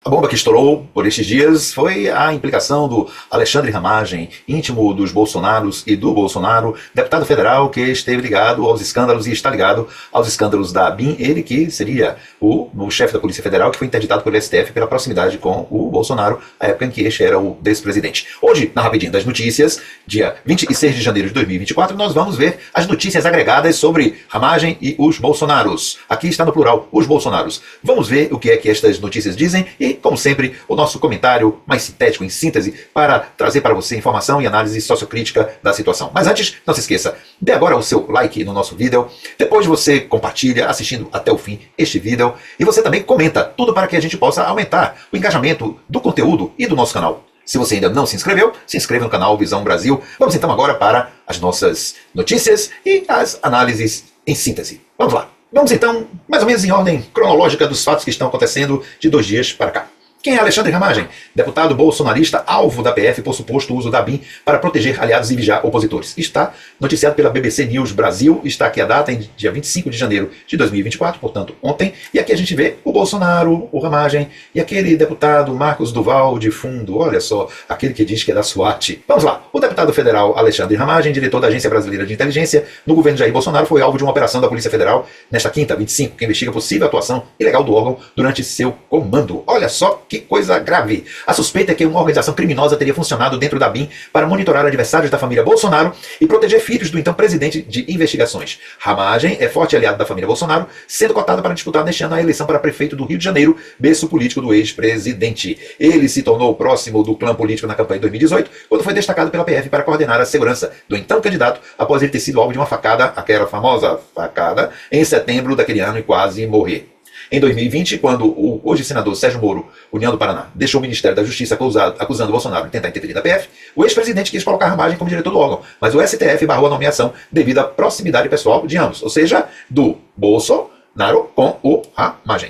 A bomba que estourou por estes dias foi a implicação do Alexandre Ramagem, íntimo dos Bolsonaros e do Bolsonaro, deputado federal que esteve ligado aos escândalos e está ligado aos escândalos da ABIN, ele que seria o chefe da Polícia Federal, que foi interditado pelo STF pela proximidade com o Bolsonaro, a época em que este era o despresidente. Hoje, na Rapidinho das Notícias, dia 26 de janeiro de 2024, nós vamos ver as notícias agregadas sobre Ramagem e os Bolsonaros. Aqui está no plural, os Bolsonaros. Vamos ver o que é que estas notícias dizem e, como sempre, o nosso comentário mais sintético, em síntese, para trazer para você informação e análise sociocrítica da situação. Mas antes, não se esqueça, dê agora o seu like no nosso vídeo, depois você compartilha, assistindo até o fim este vídeo, e você também comenta, tudo para que a gente possa aumentar o engajamento do conteúdo e do nosso canal. Se você ainda não se inscreveu, se inscreva no canal Visão Brasil. Vamos então agora para as nossas notícias e as análises em síntese. Vamos lá. Vamos então, mais ou menos em ordem cronológica dos fatos que estão acontecendo de 2 dias para cá. Quem é Alexandre Ramagem? Deputado bolsonarista, alvo da PF por suposto uso da ABIN para proteger aliados e vigiar opositores. Está noticiado pela BBC News Brasil, está aqui a data, em dia 25 de janeiro de 2024, portanto ontem, e aqui a gente vê o Bolsonaro, o Ramagem e aquele deputado Marcos Duval de fundo, olha só, aquele que diz que é da SWAT. Vamos lá, o deputado federal Alexandre Ramagem, diretor da Agência Brasileira de Inteligência, no governo Jair Bolsonaro, foi alvo de uma operação da Polícia Federal nesta quinta, 25, que investiga possível atuação ilegal do órgão durante seu comando. Olha só que coisa grave. A suspeita é que uma organização criminosa teria funcionado dentro da ABIN para monitorar adversários da família Bolsonaro e proteger filhos do então presidente de investigações. Ramagem é forte aliado da família Bolsonaro, sendo cotado para disputar neste ano a eleição para prefeito do Rio de Janeiro, berço político do ex-presidente. Ele se tornou próximo do clã político na campanha de 2018, quando foi destacado pela PF para coordenar a segurança do então candidato, após ele ter sido alvo de uma facada, aquela famosa facada, em setembro daquele ano e quase morrer. Em 2020, quando o hoje senador Sérgio Moro, União do Paraná, deixou o Ministério da Justiça acusando Bolsonaro de tentar interferir na PF, o ex-presidente quis colocar Ramagem como diretor do órgão, mas o STF barrou a nomeação devido à proximidade pessoal de ambos, ou seja, do Bolsonaro com o Ramagem.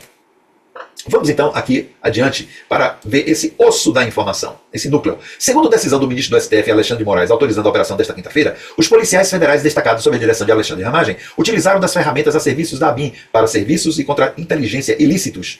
Vamos então aqui adiante para ver esse osso da informação, esse núcleo. Segundo decisão do ministro do STF, Alexandre de Moraes, autorizando a operação desta quinta-feira, os policiais federais destacados sob a direção de Alexandre Ramagem utilizaram das ferramentas a serviços da ABIN para serviços e contra-inteligência ilícitos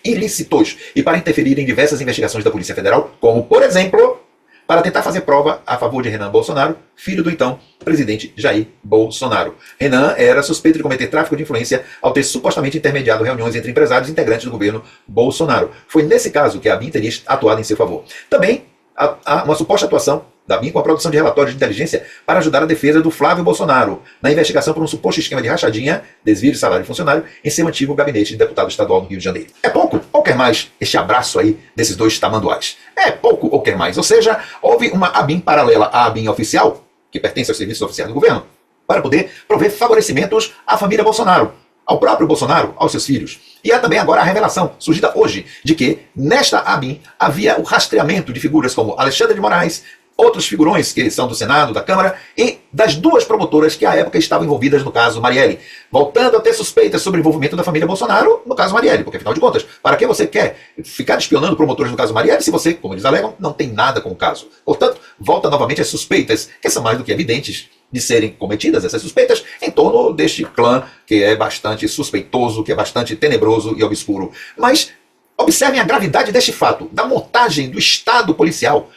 e para interferir em diversas investigações da Polícia Federal, como, por exemplo, para tentar fazer prova a favor de Renan Bolsonaro, filho do então presidente Jair Bolsonaro. Renan era suspeito de cometer tráfico de influência ao ter supostamente intermediado reuniões entre empresários integrantes do governo Bolsonaro. Foi nesse caso que a ABIN teria atuado em seu favor. Também há uma suposta atuação da ABIN com a produção de relatórios de inteligência para ajudar a defesa do Flávio Bolsonaro na investigação por um suposto esquema de rachadinha, desvio de salário de funcionário, em seu antigo gabinete de deputado estadual no Rio de Janeiro. É pouco ou quer mais este abraço aí desses dois tamanduás? É pouco ou quer mais? Ou seja, houve uma ABIN paralela à ABIN oficial, que pertence aos serviços oficiais do governo, para poder prover favorecimentos à família Bolsonaro, ao próprio Bolsonaro, aos seus filhos. E há também agora a revelação, surgida hoje, de que nesta ABIN havia o rastreamento de figuras como Alexandre de Moraes, outros figurões que são do Senado, da Câmara, e das 2 promotoras que à época estavam envolvidas no caso Marielle, voltando a ter suspeitas sobre o envolvimento da família Bolsonaro no caso Marielle, porque afinal de contas, para que você quer ficar espionando promotores no caso Marielle se você, como eles alegam, não tem nada com o caso? Portanto, volta novamente as suspeitas, que são mais do que evidentes, de serem cometidas essas suspeitas em torno deste clã que é bastante suspeitoso, que é bastante tenebroso e obscuro. Mas observem a gravidade deste fato, da montagem do Estado policial,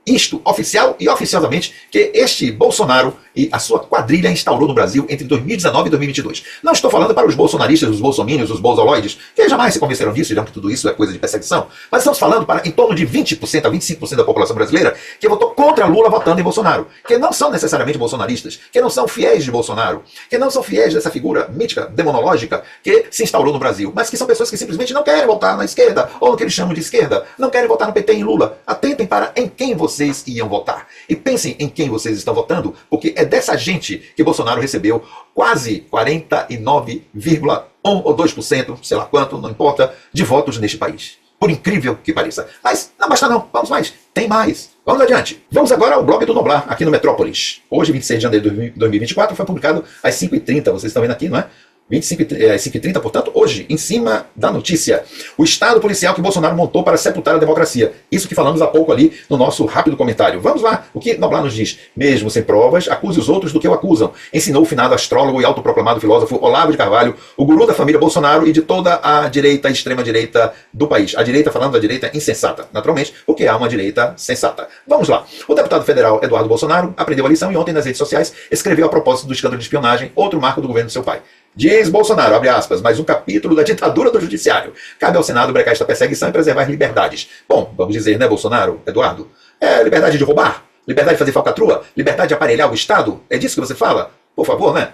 isto, oficial e oficiosamente, que este Bolsonaro e a sua quadrilha instaurou no Brasil entre 2019 e 2022. Não estou falando para os bolsonaristas, os bolsominions, os bolsoloides, que jamais se convenceram disso, dirão que tudo isso é coisa de perseguição, mas estamos falando para em torno de 20% a 25% da população brasileira que votou contra Lula votando em Bolsonaro, que não são necessariamente bolsonaristas, que não são fiéis de Bolsonaro, que não são fiéis dessa figura mítica, demonológica, que se instaurou no Brasil, mas que são pessoas que simplesmente não querem votar na esquerda, ou no que eles chamam de esquerda, não querem votar no PT e em Lula. Atentem para em quem vocês iam votar. E pensem em quem vocês estão votando, porque é dessa gente que Bolsonaro recebeu quase 49,1 ou 2%, sei lá quanto, não importa, de votos neste país. Por incrível que pareça. Mas não basta não, vamos mais, tem mais. Vamos adiante. Vamos agora ao blog do Noblar, aqui no Metrópolis. Hoje, 26 de janeiro de 2024, foi publicado às 5h30, vocês estão vendo aqui, não é? às 5h30, portanto, hoje, em cima da notícia. O Estado policial que Bolsonaro montou para sepultar a democracia. Isso que falamos há pouco ali no nosso rápido comentário. Vamos lá, o que Noblar nos diz? Mesmo sem provas, acuse os outros do que o acusam. Ensinou o finado astrólogo e autoproclamado filósofo Olavo de Carvalho, o guru da família Bolsonaro e de toda a direita, extrema-direita do país. A direita falando da direita insensata, naturalmente, porque há uma direita sensata. Vamos lá. O deputado federal Eduardo Bolsonaro aprendeu a lição e ontem nas redes sociais escreveu a propósito do escândalo de espionagem, outro marco do governo do seu pai. Diz Bolsonaro, abre aspas, mais um capítulo da ditadura do judiciário. Cabe ao Senado brecar esta perseguição e preservar as liberdades. Bom, vamos dizer, né, Bolsonaro, Eduardo? É liberdade de roubar? Liberdade de fazer falcatrua? Liberdade de aparelhar o Estado? É disso que você fala? Por favor, né?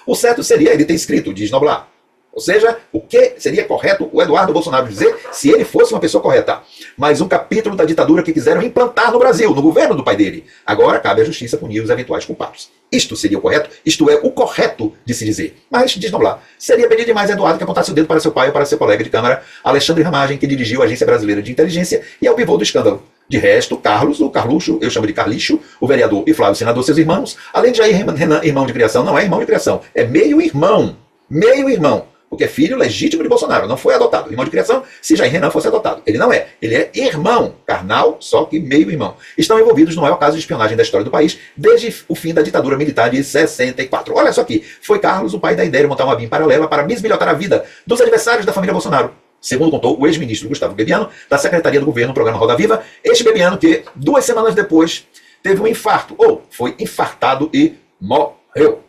O certo seria ele ter escrito, diz Noblar. Ou seja, o que seria correto o Eduardo Bolsonaro dizer se ele fosse uma pessoa correta? Mais um capítulo da ditadura que quiseram implantar no Brasil, no governo do pai dele. Agora cabe à justiça punir os eventuais culpados. Isto seria o correto? Isto é o correto de se dizer. Mas, diz Noblar, seria pedir demais a Eduardo que apontasse o dedo para seu pai ou para seu colega de Câmara, Alexandre Ramagem, que dirigiu a Agência Brasileira de Inteligência e é o pivô do escândalo. De resto, Carlos, o Carluxo, eu chamo de Carlixo, o vereador e Flávio, senador, seus irmãos, além de Jair Renan, irmão de criação, não é irmão de criação, é meio-irmão. Meio-irmão. Porque é filho legítimo de Bolsonaro, não foi adotado. Irmão de criação, se Jair Renan fosse adotado. Ele não é. Ele é irmão, carnal, só que meio-irmão. Estão envolvidos no maior caso de espionagem da história do país, desde o fim da ditadura militar de 64. Olha só aqui, foi Carlos o pai da ideia de montar uma BIM paralela para bisbilhotar a vida dos adversários da família Bolsonaro. Segundo contou o ex-ministro Gustavo Bebiano, da Secretaria do Governo, no programa Roda Viva, este Bebiano que, 2 semanas depois, teve um infarto, ou foi infartado e morreu.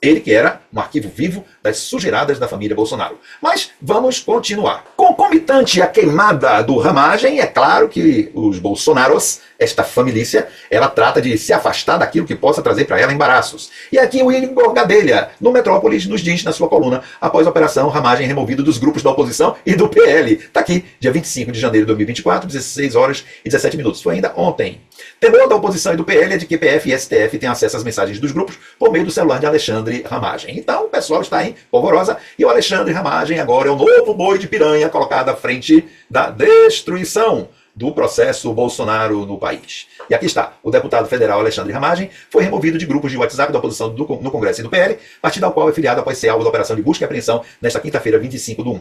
Ele que era um arquivo vivo das sujeiradas da família Bolsonaro. Mas vamos continuar. Concomitante à queimada do Ramagem, é claro que os Bolsonaros, esta família, ela trata de se afastar daquilo que possa trazer para ela embaraços. E aqui o Igor Gadelha, no Metrópolis, nos diz na sua coluna, após a operação Ramagem removido dos grupos da oposição e do PL. Está aqui, dia 25 de janeiro de 2024, 16 horas e 17 minutos. Foi ainda ontem. Temor da oposição e do PL é de que PF e STF têm acesso às mensagens dos grupos por meio do celular de Alexandre Ramagem. Então o pessoal está em polvorosa e o Alexandre Ramagem agora é o novo boi de piranha colocado à frente da destruição do processo Bolsonaro no país. E aqui está, o deputado federal Alexandre Ramagem foi removido de grupos de WhatsApp da oposição no Congresso e do PL, partido ao qual é filiado após ser alvo da operação de busca e apreensão nesta quinta-feira, 25/1.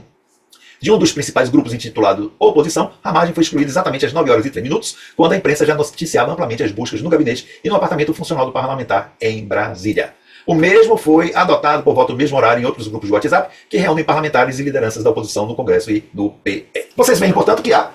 De um dos principais grupos intitulado Oposição, Ramagem foi excluído exatamente às 9 horas e 3 minutos, quando a imprensa já noticiava amplamente as buscas no gabinete e no apartamento funcional do parlamentar em Brasília. O mesmo foi adotado por volta do mesmo horário em outros grupos de WhatsApp que reúnem parlamentares e lideranças da oposição no Congresso e no PL. Vocês veem, portanto, que há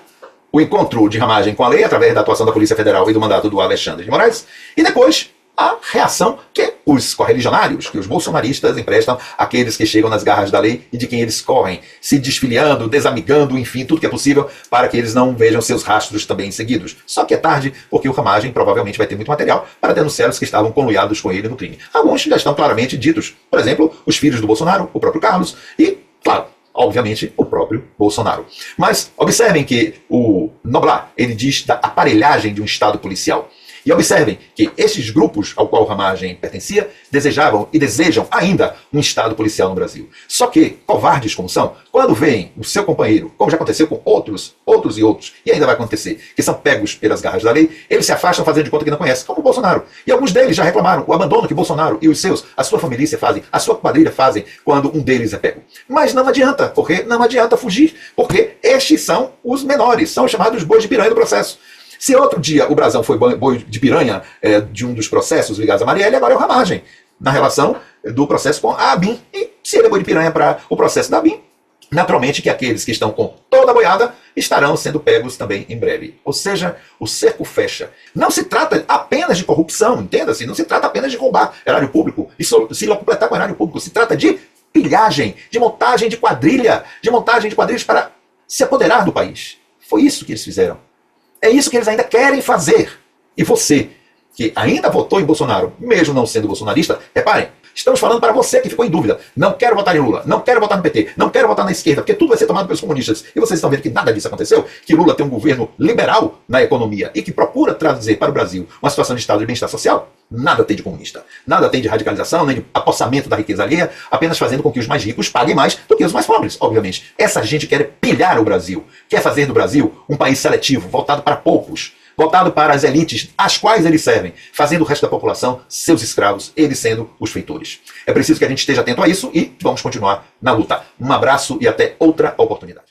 o encontro de Ramagem com a lei através da atuação da Polícia Federal e do mandato do Alexandre de Moraes, e depois a reação que os correligionários, que os bolsonaristas emprestam àqueles que chegam nas garras da lei e de quem eles correm, se desfiliando, desamigando, enfim, tudo que é possível para que eles não vejam seus rastros também seguidos. Só que é tarde, porque o Ramagem provavelmente vai ter muito material para denunciar os que estavam conluiados com ele no crime. Alguns já estão claramente ditos, por exemplo, os filhos do Bolsonaro, o próprio Carlos e, claro, obviamente, o próprio Bolsonaro. Mas observem que o Noblar, ele diz da aparelhagem de um Estado policial. E observem que esses grupos ao qual Ramagem pertencia desejavam e desejam ainda um Estado policial no Brasil. Só que, covardes como são, quando veem o seu companheiro, como já aconteceu com outros e ainda vai acontecer, que são pegos pelas garras da lei, eles se afastam fazendo de conta que não conhecem, como o Bolsonaro. E alguns deles já reclamaram o abandono que Bolsonaro e os seus, a sua família fazem, a sua quadrilha fazem quando um deles é pego. Mas não adianta, porque não adianta fugir, porque estes são os menores, são os chamados bois de piranha do processo. Se outro dia o Brasão foi boi de piranha de um dos processos ligados à Marielle, agora é o Ramagem, na relação do processo com a ABIN. E se ele é boi de piranha para o processo da ABIN, naturalmente que aqueles que estão com toda a boiada estarão sendo pegos também em breve. Ou seja, o cerco fecha. Não se trata apenas de corrupção, entenda-se, não se trata apenas de roubar erário público e se completar com erário público, se trata de pilhagem, de montagem de quadrilhas para se apoderar do país. Foi isso que eles fizeram. É isso que eles ainda querem fazer. E você, que ainda votou em Bolsonaro, mesmo não sendo bolsonarista, reparem, estamos falando para você que ficou em dúvida. Não quero votar em Lula, não quero votar no PT, não quero votar na esquerda, porque tudo vai ser tomado pelos comunistas. E vocês estão vendo que nada disso aconteceu, que Lula tem um governo liberal na economia e que procura trazer para o Brasil uma situação de estado de bem-estar social. Nada tem de comunista, nada tem de radicalização, nem de apossamento da riqueza alheia, apenas fazendo com que os mais ricos paguem mais do que os mais pobres, obviamente. Essa gente quer pilhar o Brasil, quer fazer do Brasil um país seletivo, voltado para poucos. voltado para as elites às quais eles servem, fazendo o resto da população seus escravos, eles sendo os feitores. É preciso que a gente esteja atento a isso e vamos continuar na luta. Um abraço e até outra oportunidade.